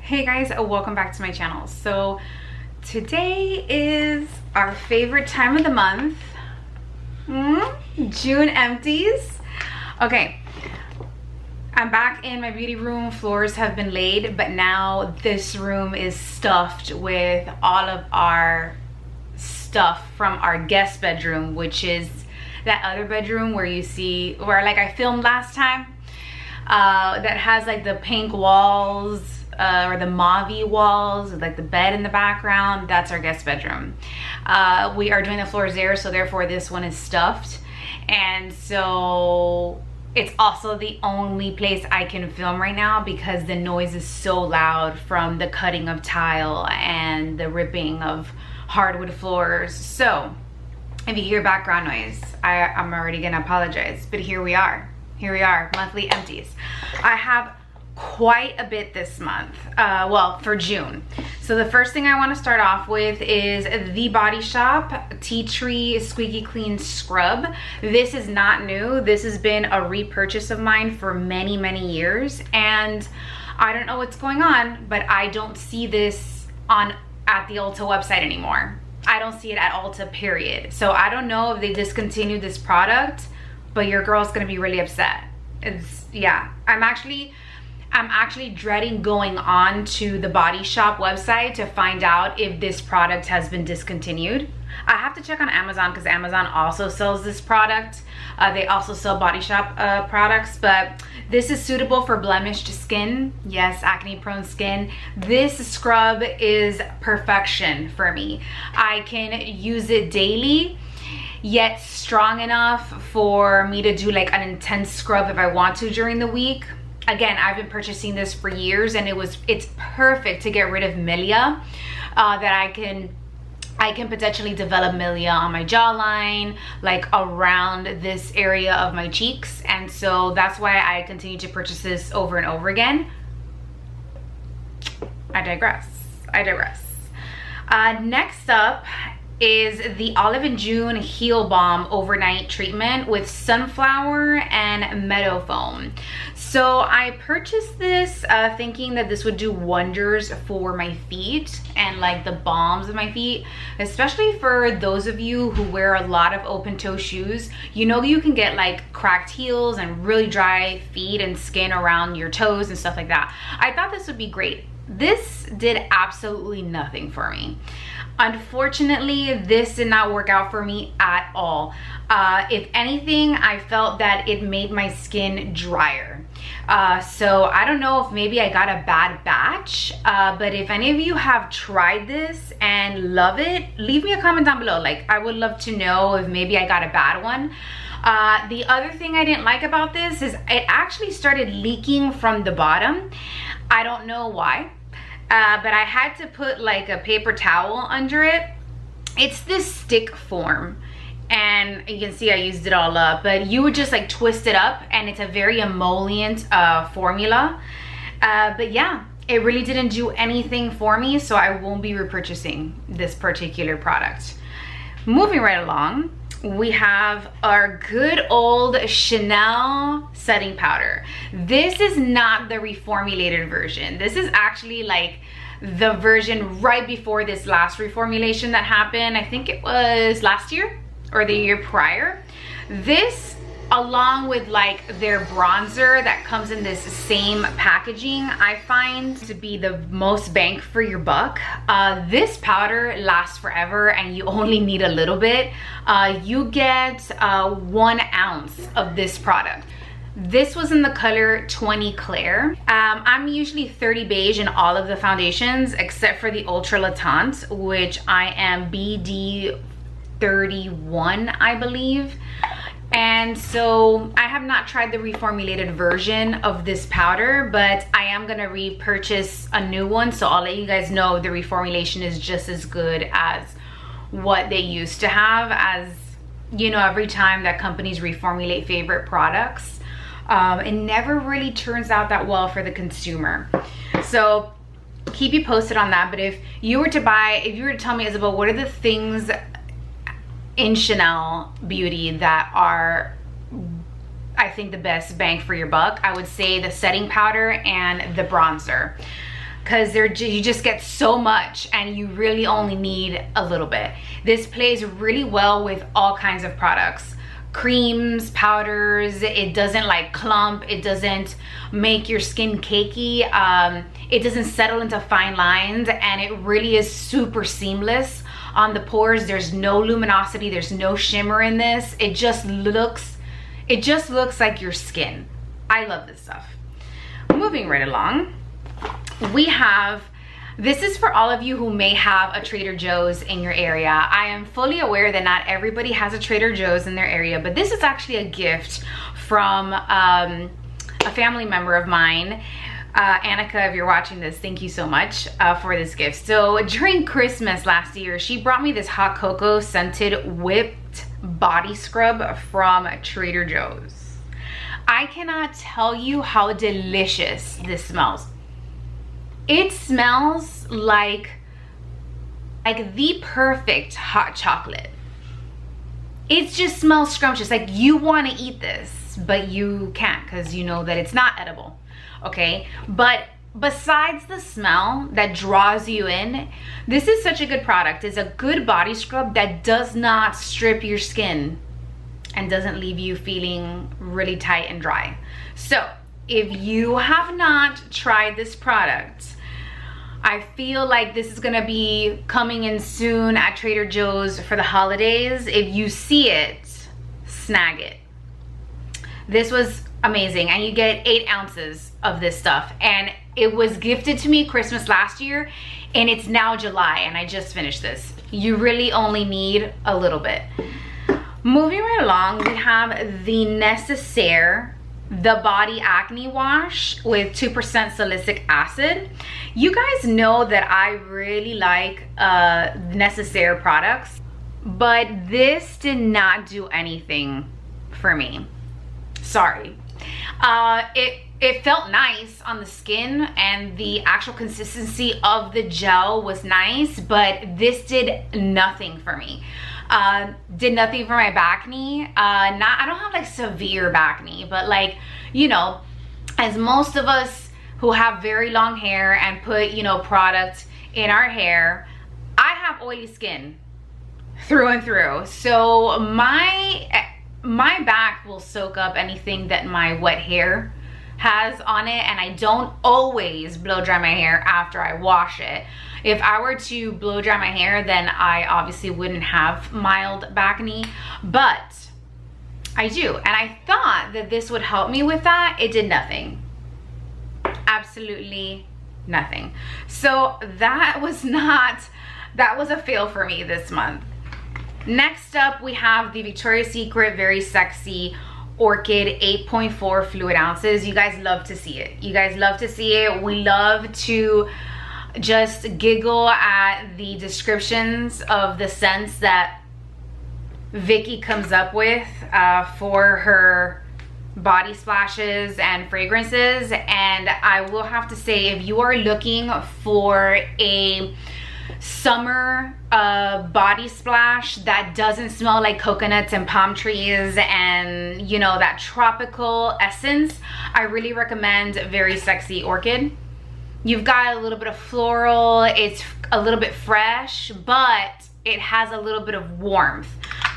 Hey guys, welcome back to my channel. So today is our favorite time of the month, June empties. Okay, I'm back in my beauty room. Floors have been laid, but now this room is stuffed with all of our stuff from our guest bedroom, which is that other bedroom where you see, where like I filmed last time, that has like the pink walls, or the mauve walls with like the bed in the background. That's our guest bedroom. We are doing the floors there, so therefore this one is stuffed, and so it's also the only place I can film right now because the noise is so loud from the cutting of tile and the ripping of hardwood floors. So if you hear background noise, I'm already gonna apologize, but here we are, monthly empties. I have quite a bit this month, well, for June. So the first thing I want to start off with is the Body Shop Tea Tree Squeaky Clean Scrub. This is not new. This has been a repurchase of mine for many years, and I don't know what's going on, but I don't see this at the Ulta website anymore. I don't see it at Ulta, period. So I don't know if they discontinued this product, but your girl's gonna be really upset. Yeah, I'm actually dreading going on to the Body Shop website to find out if this product has been discontinued. I have to check on Amazon because Amazon also sells this product. They also sell Body Shop products, but this is suitable for blemished skin. Yes, acne prone skin. This scrub is perfection for me. I can use it daily, yet strong enough for me to do like an intense scrub if I want to during the week. Again, I've been purchasing this for years, and it's perfect to get rid of milia, that I can potentially develop milia on my jawline, like around this area of my cheeks, and so that's why I continue to purchase this over and over again. I digress. Next up is the Olive & June Heal Balm Overnight Treatment with Sunflower and Meadow Foam. So I purchased this thinking that this would do wonders for my feet and like the balms of my feet, especially for those of you who wear a lot of open toe shoes. You know, you can get like cracked heels and really dry feet and skin around your toes and stuff like that. I thought this would be great. This did absolutely nothing for me. Unfortunately, this did not work out for me at all. If anything, I felt that it made my skin drier. So I don't know if maybe I got a bad batch, but if any of you have tried this and love it, leave me a comment down below. Like, I would love to know if maybe I got a bad one. The other thing I didn't like about this is it actually started leaking from the bottom. I don't know why. But I had to put like a paper towel under it. It's this stick form, and you can see I used it all up, but you would just like twist it up, and it's a very emollient formula. But yeah, it really didn't do anything for me, so I won't be repurchasing this particular product. Moving right along, we have our good old Chanel setting powder. This is not the reformulated version. This is actually like the version right before this last reformulation that happened. I think it was last year or the year prior. This, along with like their bronzer that comes in this same packaging, I find to be the most bang for your buck. This powder lasts forever, and you only need a little bit. You get 1 ounce of this product. This was in the color 20 Clair. I'm usually 30 beige in all of the foundations except for the Ultra Latant, which I am BD 31, I believe. And so I have not tried the reformulated version of this powder, but I am gonna repurchase a new one, so I'll let you guys know the reformulation is just as good as what they used to have. As you know, every time that companies reformulate favorite products, it never really turns out that well for the consumer. So keep you posted on that. But if you were to tell me, Isabel, what are the things in Chanel Beauty that are, I think, the best bang for your buck, I would say the setting powder and the bronzer. because you just get so much and you really only need a little bit. This plays really well with all kinds of products, creams, powders. It doesn't like clump, it doesn't make your skin cakey, it doesn't settle into fine lines, and it really is super seamless on the pores. There's no luminosity, there's no shimmer in this. It just looks like your skin. I love this stuff. Moving right along, we have, this is for all of you who may have a Trader Joe's in your area. I am fully aware that not everybody has a Trader Joe's in their area, but this is actually a gift from a family member of mine. Annika, if you're watching this, thank you so much for this gift. So during Christmas last year, she brought me this hot cocoa scented whipped body scrub from Trader Joe's. I cannot tell you how delicious this smells. It smells like the perfect hot chocolate. It just smells scrumptious. Like you want to eat this, but you can't because you know that it's not edible. Okay, but besides the smell that draws you in, this is such a good product. It's a good body scrub that does not strip your skin and doesn't leave you feeling really tight and dry. So if you have not tried this product, I feel like this is gonna be coming in soon at Trader Joe's for the holidays. If you see it, snag it. This was amazing, and you get 8 ounces of this stuff, and it was gifted to me Christmas last year, and it's now July and I just finished this. You really only need a little bit. Moving right along, we have the Necessaire The Body Acne Wash with 2% salicylic acid. You guys know that I really like Necessaire products, but this did not do anything for me. Sorry. It felt nice on the skin, and the actual consistency of the gel was nice, but this did nothing for me. Did nothing for my back knee. I don't have like severe back knee, but like, you know, as most of us who have very long hair and put, you know, product in our hair, I have oily skin through and through. So my back will soak up anything that my wet hair has on it, and I don't always blow dry my hair after I wash it. If I were to blow dry my hair, then I obviously wouldn't have mild back knee, but I do, and I thought that this would help me with that. It did nothing. Absolutely nothing. So that was a fail for me this month. Next up, we have the Victoria's Secret Very Sexy Orchid 8.4 fluid ounces. You guys love to see it. You guys love to see it. We love to just giggle at the descriptions of the scents that Vicky comes up with for her body splashes and fragrances. And I will have to say, if you are looking for a summer body splash that doesn't smell like coconuts and palm trees and, you know, that tropical essence, I really recommend Very Sexy Orchid. You've got a little bit of floral, it's a little bit fresh, but it has a little bit of warmth.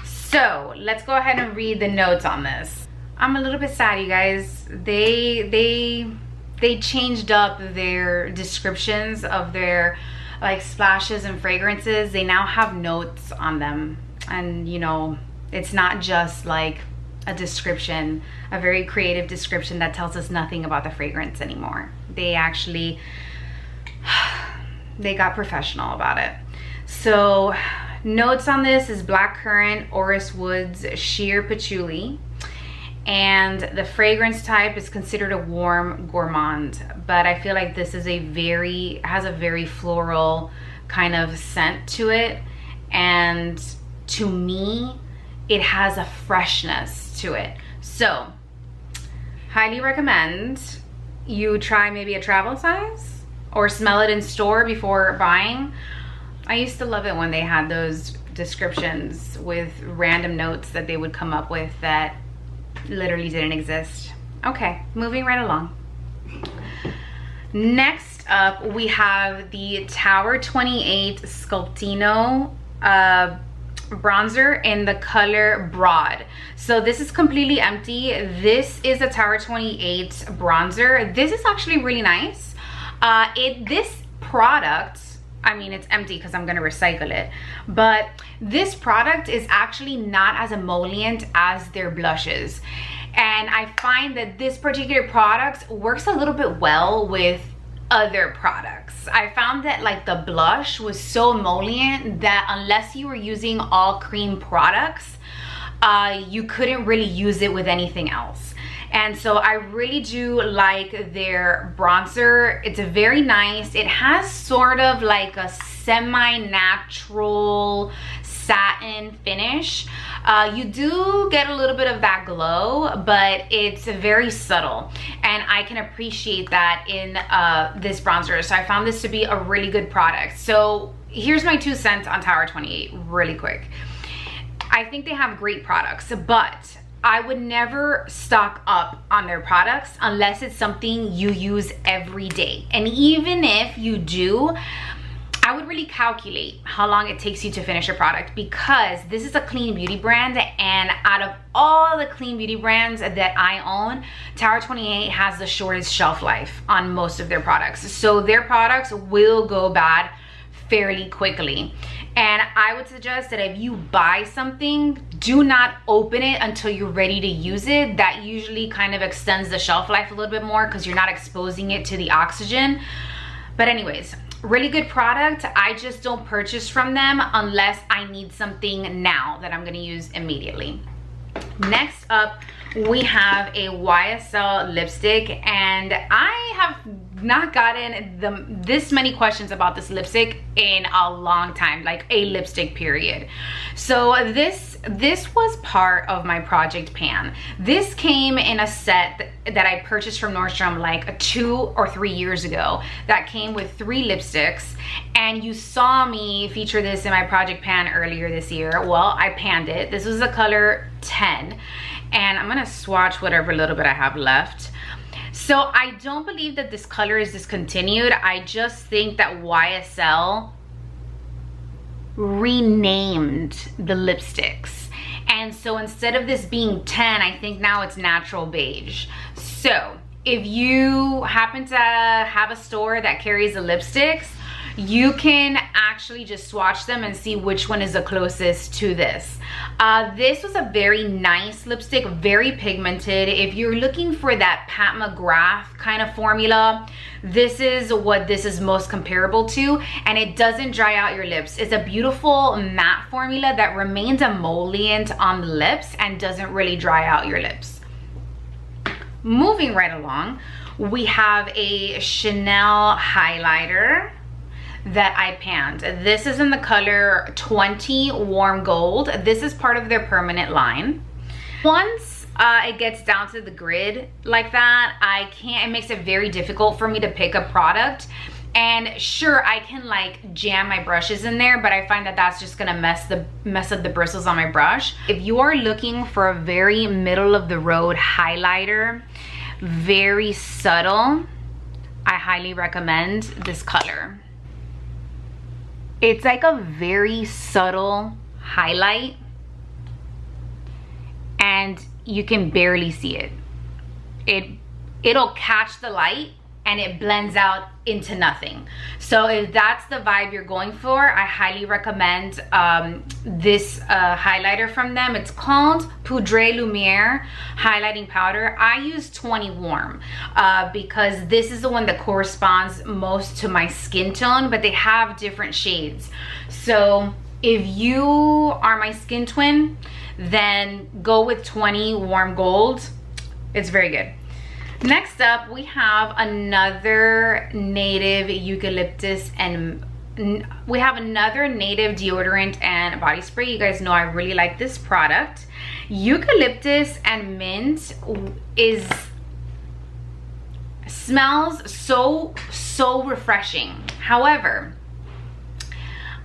So let's go ahead and read the notes on this. I'm a little bit sad, you guys. They changed up their descriptions of their like splashes and fragrances. They now have notes on them, and you know, it's not just like a description, a very creative description that tells us nothing about the fragrance anymore. They actually they got professional about it. So notes on this is blackcurrant, orris woods, sheer patchouli, and the fragrance type is considered a warm gourmand, but I feel like this is has a very floral kind of scent to it, and to me it has a freshness to it. So highly recommend you try maybe a travel size or smell it in store before buying. I used to love it when they had those descriptions with random notes that they would come up with that literally didn't exist. Okay, moving right along. Next up, we have the Tower 28 Sculptino bronzer in the color Broad. So this is completely empty. This is a Tower 28 bronzer. This is actually really nice. This product, I mean, it's empty because I'm gonna recycle it, but this product is actually not as emollient as their blushes. And I find that this particular product works a little bit well with other products. I found that like the blush was so emollient that unless you were using all cream products, you couldn't really use it with anything else. And so I really do like their bronzer. It's very nice. It has sort of like a semi-natural satin finish. You do get a little bit of that glow, but it's very subtle, and I can appreciate that in this bronzer. So I found this to be a really good product. So here's my 2 cents on Tower 28 really quick. I think they have great products, but I would never stock up on their products unless it's something you use every day. And even if you do, I would really calculate how long it takes you to finish a product, because this is a clean beauty brand, and out of all the clean beauty brands that I own, Tower 28 has the shortest shelf life on most of their products. So their products will go bad fairly quickly. And I would suggest that if you buy something, do not open it until you're ready to use it. That usually kind of extends the shelf life a little bit more because you're not exposing it to the oxygen. But anyways, really good product. I just don't purchase from them unless I need something now that I'm gonna use immediately. Next up, we have a YSL lipstick, and I have not gotten this many questions about this lipstick in a long time, like a lipstick period. So this was part of my project pan. This came in a set that I purchased from Nordstrom like 2 or 3 years ago that came with 3 lipsticks, and you saw me feature this in my project pan earlier this year. Well, I panned it. This was the color 10, and I'm gonna swatch whatever little bit I have left. So I don't believe that this color is discontinued. I just think that YSL renamed the lipsticks. And so instead of this being 10, I think now it's natural beige. So if you happen to have a store that carries the lipsticks, you can actually just swatch them and see which one is the closest to this. This was a very nice lipstick, very pigmented. If you're looking for that Pat McGrath kind of formula, this is what this is most comparable to, and it doesn't dry out your lips. It's a beautiful matte formula that remains emollient on the lips and doesn't really dry out your lips. Moving right along, we have a Chanel highlighter that I panned. This is in the color 20 Warm Gold. This is part of their permanent line. Once it gets down to the grid like that, it makes it very difficult for me to pick a product. And sure, I can like jam my brushes in there, but I find that that's just gonna mess up the bristles on my brush. If you are looking for a very middle of the road highlighter, very subtle, I highly recommend this color. It's like a very subtle highlight, and you can barely see it. It'll catch the light and it blends out into nothing. So if that's the vibe you're going for, I highly recommend this highlighter from them. It's called Poudre Lumiere highlighting powder. I use 20 Warm because this is the one that corresponds most to my skin tone, but they have different shades. So if you are my skin twin, then go with 20 Warm Gold. It's very good. Next up, we have another native eucalyptus, and we have another native deodorant and body spray. You guys know I really like this product. Eucalyptus and mint smells so refreshing. However,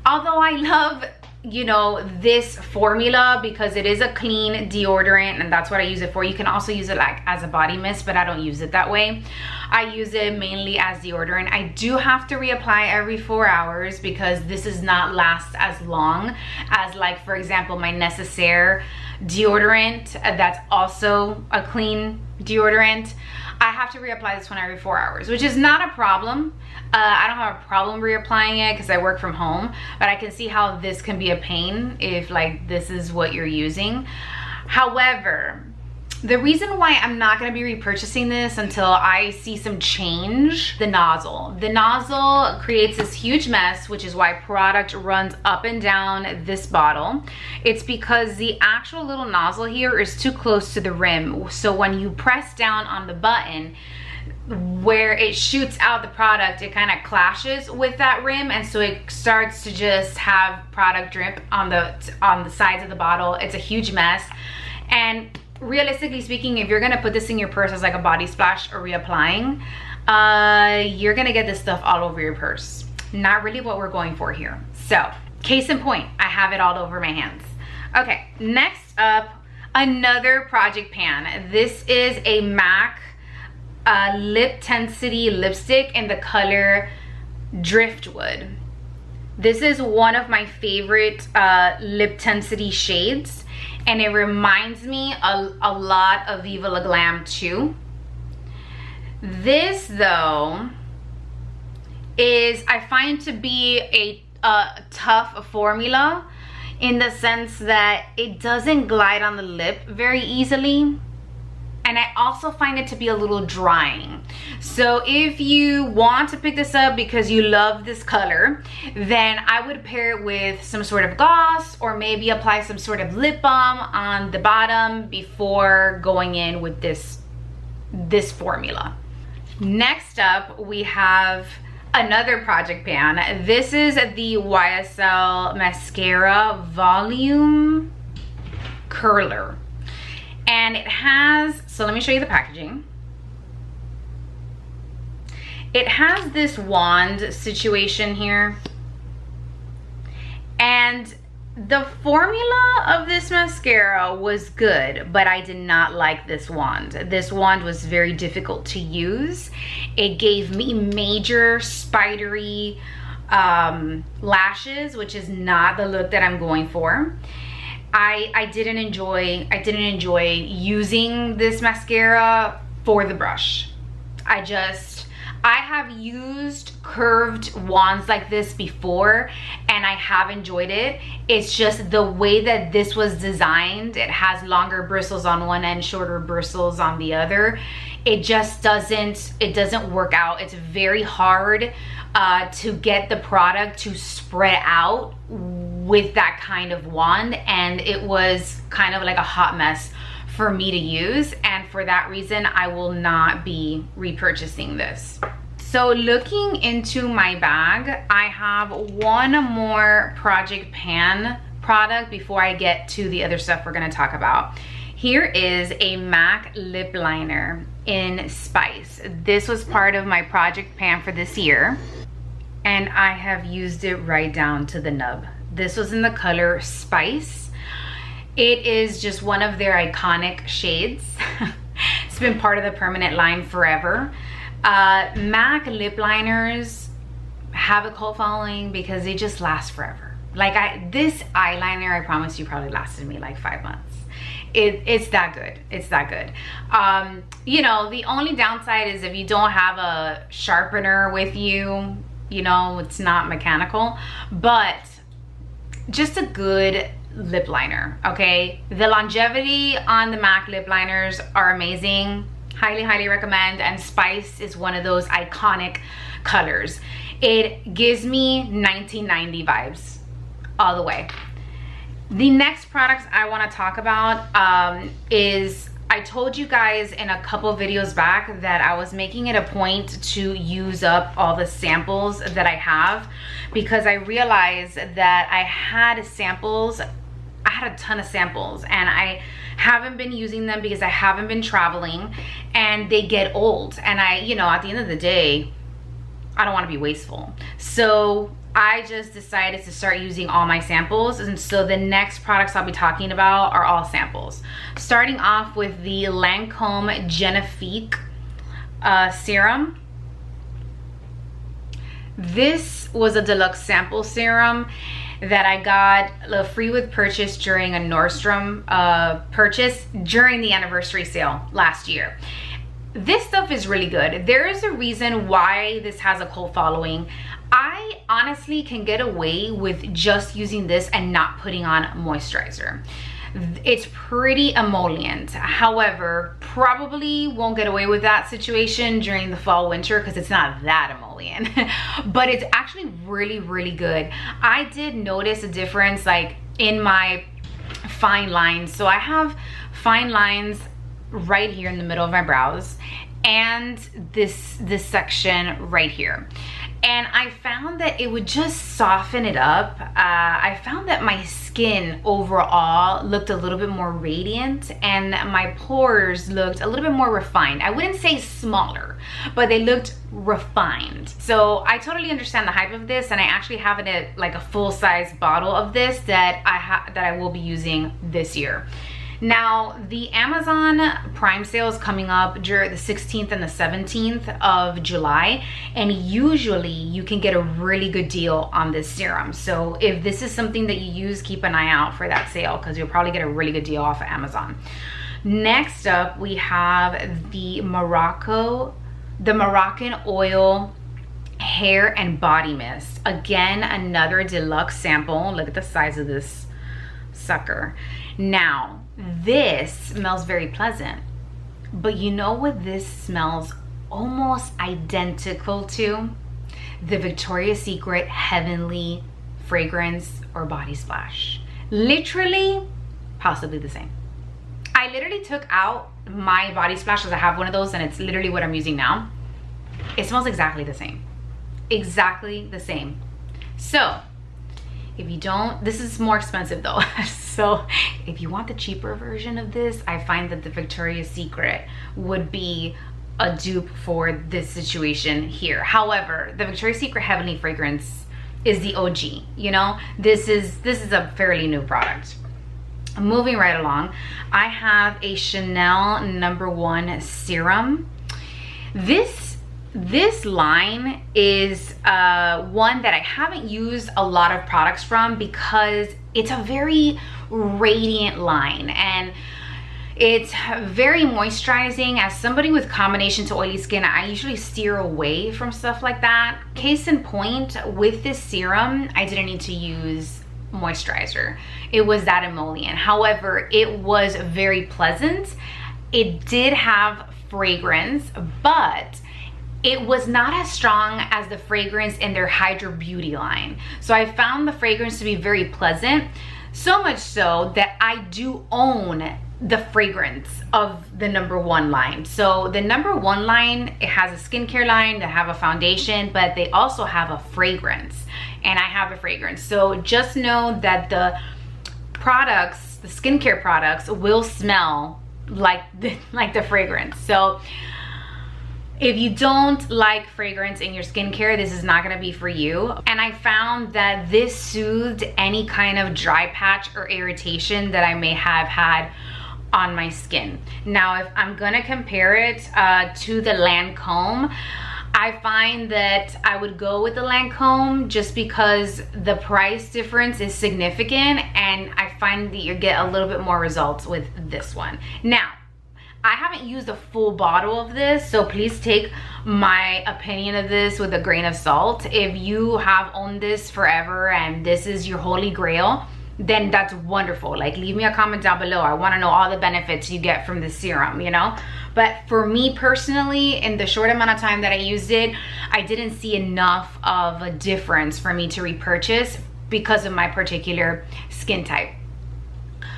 although I love you know, this formula because it is a clean deodorant, and that's what I use it for. You can also use it like as a body mist, but I don't use it that way. I use it mainly as deodorant. I do have to reapply every 4 hours because this does not last as long as, like, for example, my Necessaire deodorant, that's also a clean deodorant. I have to reapply this one every 4 hours, which is not a problem. I don't have a problem reapplying it because I work from home, but I can see how this can be a pain if like this is what you're using. However, the reason why I'm not going to be repurchasing this until I see some change, the nozzle. The nozzle creates this huge mess, which is why product runs up and down this bottle. It's because the actual little nozzle here is too close to the rim. So when you press down on the button, where it shoots out the product, it kind of clashes with that rim, and so it starts to just have product drip on the sides of the bottle. It's a huge mess. And realistically speaking, if you're gonna put this in your purse as like a body splash or reapplying, you're gonna get this stuff all over your purse. Not really what we're going for here. So case in point, I have it all over my hands. Okay, next up, another project pan. This is a MAC Lip Tensity lipstick in the color Driftwood. This is one of my favorite lip tensity shades, and it reminds me a lot of Viva La Glam too. This though is, I find to be a tough formula in the sense that it doesn't glide on the lip very easily. And I also find it to be a little drying. So if you want to pick this up because you love this color, then I would pair it with some sort of gloss, or maybe apply some sort of lip balm on the bottom before going in with this formula. Next up, we have another project pan. This is the YSL Mascara Volume Curler. And it has, so let me show you the packaging. It has this wand situation here. And the formula of this mascara was good, but I did not like this wand. This wand was very difficult to use. It gave me major spidery lashes, which is not the look that I'm going for. I didn't enjoy using this mascara for the brush. I have used curved wands like this before, and I have enjoyed it. It's just the way that this was designed. It has longer bristles on one end, shorter bristles on the other. It just doesn't work out. It's very hard to get the product to spread out with that kind of wand, and it was kind of like a hot mess for me to use, and for that reason I will not be repurchasing this. So looking into my bag, I have one more project pan product before I get to the other stuff we're going to talk about. Here is a MAC lip liner in Spice. This was part of my project pan for this year, and I have used it right down to the nub. This was in the color Spice. It is just one of their iconic shades. It's been part of the permanent line forever. MAC lip liners have a cult following because they just last forever. Like this eyeliner, I promise you, probably lasted me like 5 months. It's that good. It's that good. You know, the only downside is if you don't have a sharpener with you, you know, it's not mechanical, but just a good lip liner. Okay, the longevity on the MAC lip liners are amazing. Highly recommend. And Spice is one of those iconic colors. It gives me 1990 vibes all the way. The next products I want to talk about is, I told you guys in a couple videos back that I was making it a point to use up all the samples that I have, because I realized that I had samples. I had a ton of samples, and I haven't been using them because I haven't been traveling, and they get old, and you know, at the end of the day, I don't want to be wasteful. So I just decided to start using all my samples, and so the next products I'll be talking about are all samples. Starting off with the Lancome Genifique serum. This was a deluxe sample serum that I got free with purchase during a Nordstrom purchase during the anniversary sale last year. This stuff is really good. There is a reason why this has a cult following. I honestly can get away with just using this and not putting on moisturizer. It's pretty emollient. However, probably won't get away with that situation during the fall winter because it's not that emollient. But it's actually really, really good. I did notice a difference like in my fine lines. So I have fine lines right here in the middle of my brows and this section right here. And I found that it would just soften it up. I found that my skin overall looked a little bit more radiant and my pores looked a little bit more refined. I wouldn't say smaller, but they looked refined. So I totally understand the hype of this, and I actually have it at like a full-size bottle of this that I will be using this year. Now, the Amazon Prime sale is coming up during the 16th and the 17th of July, and usually you can get a really good deal on this serum. So if this is something that you use, keep an eye out for that sale because you'll probably get a really good deal off of Amazon. Next up, we have the Moroccan Oil Hair and Body Mist. Again, another deluxe sample. Look at the size of this sucker. Now, this smells very pleasant, but you know what this smells almost identical to? The Victoria's Secret Heavenly Fragrance or Body Splash. Literally, possibly the same. I literally took out my body splash because I have one of those and it's literally what I'm using now. It smells exactly the same. Exactly the same. So, if you don't, this is more expensive though. So if you want the cheaper version of this, I find that the Victoria's Secret would be a dupe for this situation here. However, the Victoria's Secret Heavenly Fragrance is the OG, you know? This is a fairly new product. Moving right along, I have a Chanel No. 1 serum. This line is one that I haven't used a lot of products from because it's a very radiant line and it's very moisturizing. As somebody with combination to oily skin, I usually steer away from stuff like that. Case in point, with this serum, I didn't need to use moisturizer. It was that emollient. However, it was very pleasant. It did have fragrance, but it was not as strong as the fragrance in their Hydra Beauty line. So I found the fragrance to be very pleasant, so much so that I do own the fragrance of the No. 1 line. So the No. 1 line, it has a skincare line, they have a foundation, but they also have a fragrance, and I have a fragrance. So just know that the products, the skincare products, will smell like the fragrance. So if you don't like fragrance in your skincare, this is not gonna be for you. And I found that this soothed any kind of dry patch or irritation that I may have had on my skin. Now, if I'm gonna compare it to the Lancome, I find that I would go with the Lancome just because the price difference is significant, and I find that you get a little bit more results with this one. Now, I haven't used a full bottle of this, so please take my opinion of this with a grain of salt. If you have owned this forever and this is your holy grail, then that's wonderful. Like, leave me a comment down below. I want to know all the benefits you get from this serum, you know? But for me personally, in the short amount of time that I used it, I didn't see enough of a difference for me to repurchase because of my particular skin type.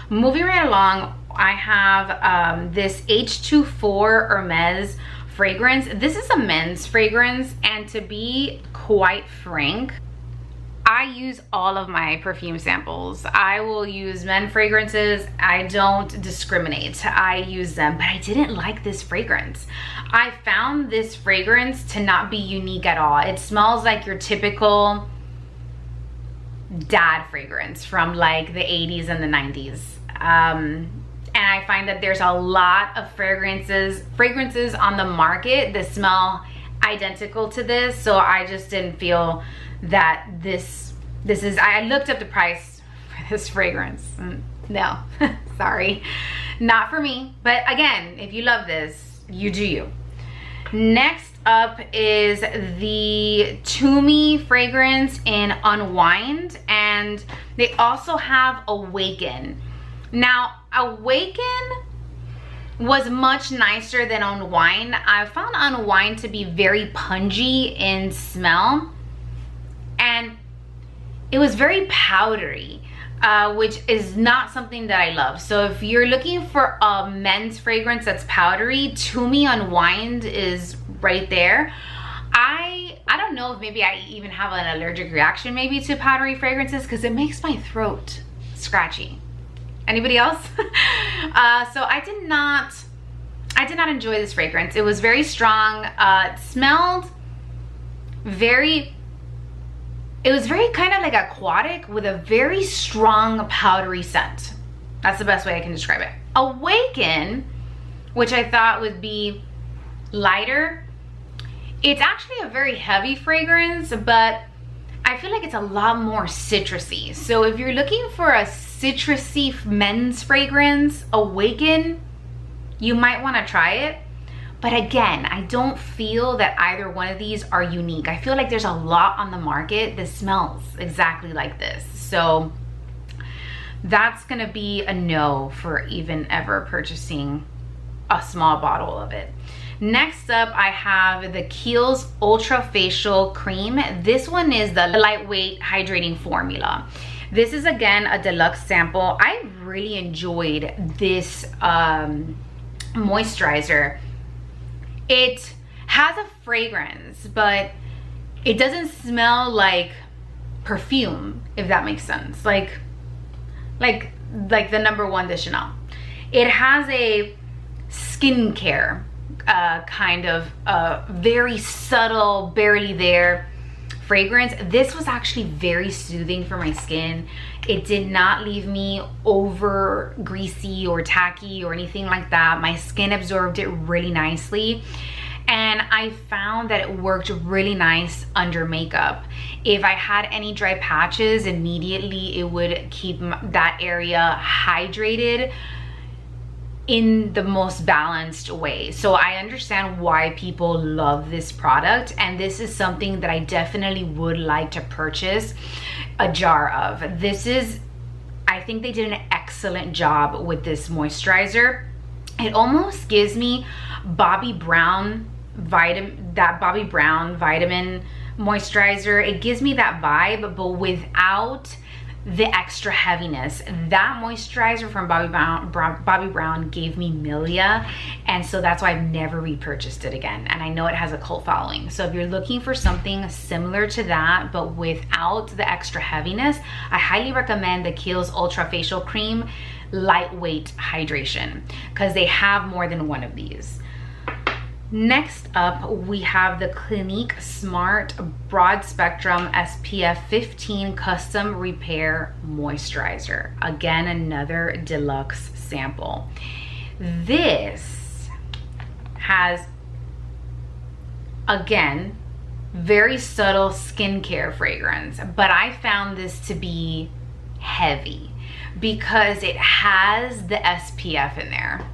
Moving right along, I have this H24 Hermes fragrance. This is a men's fragrance, and to be quite frank, I use all of my perfume samples. I will use men fragrances. I don't discriminate. I use them, but I didn't like this fragrance. I found this fragrance to not be unique at all. It smells like your typical dad fragrance from like the 80s and the 90s. And I find that there's a lot of fragrances on the market that smell identical to this, so I just didn't feel that this is, I looked up the price for this fragrance. No, sorry, not for me. But again, if you love this, you do you. Next up is the Toomey fragrance in Unwind, and they also have Awaken. Now, Awaken was much nicer than Unwind. I found Unwind to be very pungy in smell, and it was very powdery, which is not something that I love. So if you're looking for a men's fragrance that's powdery, Toomey Unwind is right there. I don't know if maybe I even have an allergic reaction maybe to powdery fragrances, because it makes my throat scratchy. Anybody else? So I did not enjoy this fragrance. It was very strong. It smelled very, it was very kind of like aquatic with a very strong powdery scent. That's the best way I can describe it. Awaken, which I thought would be lighter, it's actually a very heavy fragrance, but I feel like it's a lot more citrusy. So if you're looking for a citrusy men's fragrance, Awaken, you might want to try it. But again, I don't feel that either one of these are unique. I feel like there's a lot on the market that smells exactly like this. So that's gonna be a no for even ever purchasing a small bottle of it. Next up, I have the Kiehl's Ultra Facial Cream. This one is the lightweight hydrating formula. This is again a deluxe sample. I really enjoyed this moisturizer. It has a fragrance, but it doesn't smell like perfume, if that makes sense. Like the #1 de Chanel. It has a skincare kind of very subtle, barely there fragrance. This was actually very soothing for my skin. It did not leave me over greasy or tacky or anything like that. My skin absorbed it really nicely, and I found that it worked really nice under makeup. If I had any dry patches, immediately it would keep that area hydrated in the most balanced way. So I understand why people love this product, and this is something that I definitely would like to purchase a jar of. This is, I think they did an excellent job with this moisturizer. It almost gives me Bobbi Brown vitamin moisturizer. It gives me that vibe, but without the extra heaviness. That moisturizer from Bobbi Brown gave me milia, and so that's why I've never repurchased it again. And I know it has a cult following. So if you're looking for something similar to that but without the extra heaviness, I highly recommend the Kiehl's Ultra Facial Cream Lightweight Hydration, because they have more than one of these. Next up, we have the Clinique Smart Broad Spectrum SPF 15 Custom Repair Moisturizer. Again, another deluxe sample. This has, again, very subtle skincare fragrance, but I found this to be heavy because it has the SPF in there.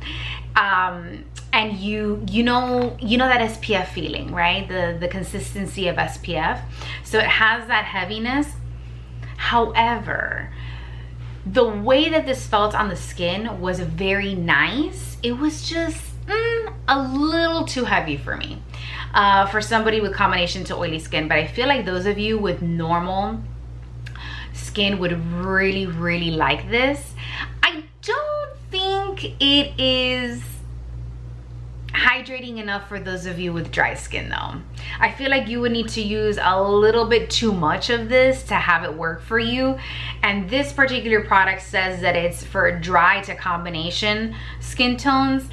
And you know that SPF feeling, right? The consistency of SPF. So it has that heaviness. However, the way that this felt on the skin was very nice. It was just a little too heavy for me, for somebody with combination to oily skin. But I feel like those of you with normal skin would really, really like this. I don't think it is hydrating enough for those of you with dry skin though. I feel like you would need to use a little bit too much of this to have it work for you. And this particular product says that it's for dry to combination skin tones.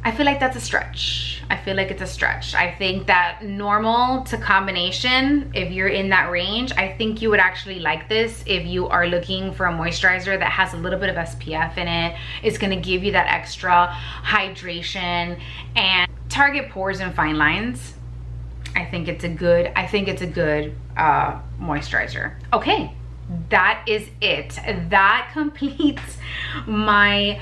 I feel like that's a stretch. I feel like it's a stretch. I think that normal to combination, if you're in that range, I think you would actually like this if you are looking for a moisturizer that has a little bit of SPF in it. It's gonna give you that extra hydration and target pores and fine lines. I think it's a good moisturizer. Okay, that is it. That completes my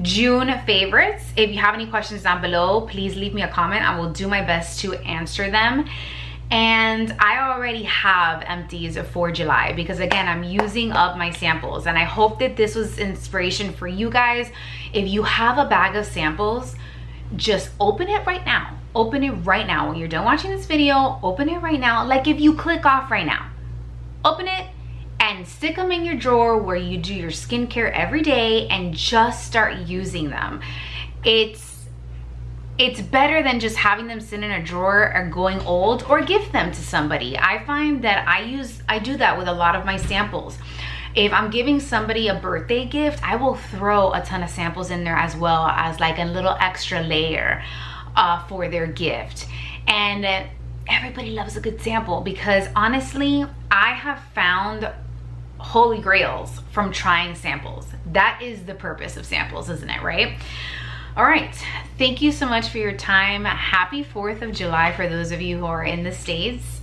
June favorites. If you have any questions down below, please leave me a comment. I will do my best to answer them. And I already have empties for July because again, I'm using up my samples, and I hope that this was inspiration for you guys. If you have a bag of samples, just open it right now. Open it right now. When you're done watching this video, open it right now. Like if you click off right now, open it and stick them in your drawer where you do your skincare every day and just start using them. It's better than just having them sit in a drawer or going old, or give them to somebody. I find that I do that with a lot of my samples. If I'm giving somebody a birthday gift, I will throw a ton of samples in there as well as like a little extra layer for their gift. And everybody loves a good sample because honestly, I have found holy grails from trying samples. That is the purpose of samples, isn't it, right? All right, thank you so much for your time. Happy 4th of July for those of you who are in the States.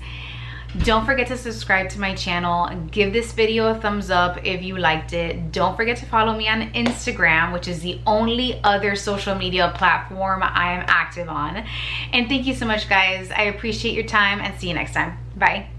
Don't forget to subscribe to my channel. Give this video a thumbs up if you liked it. Don't forget to follow me on Instagram, which is the only other social media platform I am active on. And thank you so much, guys. I appreciate your time and see you next time. Bye.